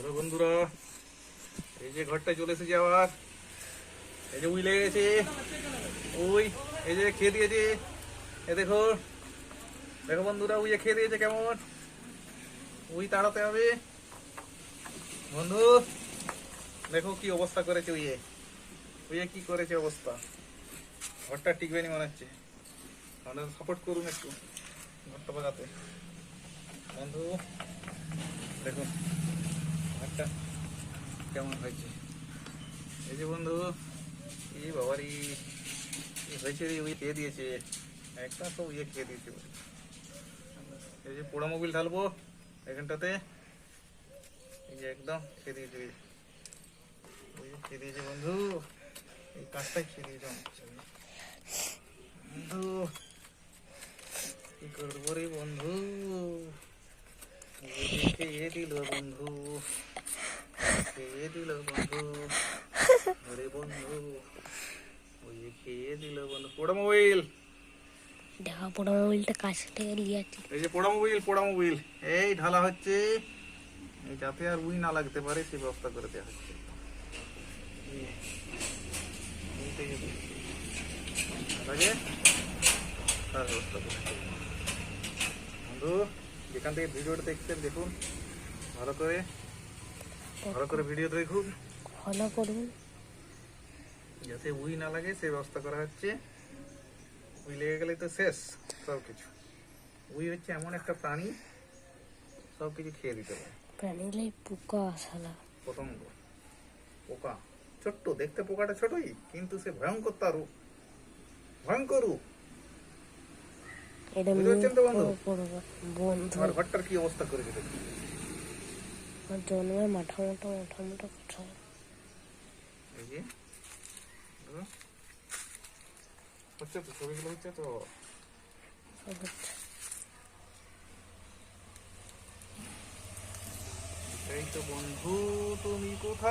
Hello বন্ধুরা, এই যে ঘরটায় চলে এসেছি আবার। এই যে উই লেগে গেছে, ওই এই যে খেয়ে দিয়েছে। এ দেখো দেখো বন্ধুরা, উইয়ে খেয়ে দিয়েছে কেমন। উই তাড়াতে হবে বন্ধু। দেখো কি অবস্থা করেছে উইয়ে, উইয়ে কি করেছে অবস্থা। ঘরটা টিকবে নি মনে হচ্ছে। আমাদের সাপোর্ট করুন একটু ঘরটা বাগাতে বন্ধু। দেখুন একটা কেমন হয়েছে। এই যে বন্ধু, এই বাবারি কি হয়েছে রে, উই খেয়ে দিয়েছে একটা, তো উইয়ে খেয়ে দিয়েছে। এই যে পোড়া মোবিল ঢালবো এখানটাতে, এই যে একদম খেয়ে দিয়েছে উই খেয়ে দিয়েছে বন্ধু। এই কাজটাই খেয়ে দিয়েছে বন্ধু। কি করবো রে বন্ধু, খেয়ে দিল বন্ধু, খেয়ে দিল বন্ধু, আরে বন্ধু ওই খেয়ে দিল বন্ধু। পোড়া মোবাইল, দেখা পোড়া মোবাইলটা কাছ থেকে নিয়ে যাচ্ছি। এই যে পোড়া মোবাইল, পোড়া মোবাইল এই ঢালা হচ্ছে, এই যাতে আর উই না লাগতে পারে সেই ব্যবস্থা করে দেওয়া হচ্ছে। তার ব্যবস্থা করছে বন্ধু। যেখান থেকে ভিডিওটা দেখছেন দেখুন, ভালো করে ভালো করে ভিডিও দেখুন, ফলো করুন, যাতে উই না লাগে সেই ব্যবস্থা করা হচ্ছে। উই লেগে গেলে তো শেষ সব কিছু। উই হচ্ছে এমন একটা প্রাণী, সব কিছু খেয়ে দিতে পারে। প্রাণীগুলো পোকা শালা। পতঙ্গ, পোকা, ছোট্ট দেখতে পোকাটা ছোটই, কিন্তু সে ভয়ঙ্কর, তার রূপ ভয়ঙ্কর রূপ। এটা বুঝতে পারছেন তো বন্ধু? বন্ধু আমার ঘরটার কি অবস্থা করেছে দেখুন। আমার জন্মের মাথা মোটা কথা। এই যে দেখো, হচ্ছে তো ছবিগুলো হচ্ছে তো। সব হচ্ছে। এই তো বন্ধু, তুমি কোথায়?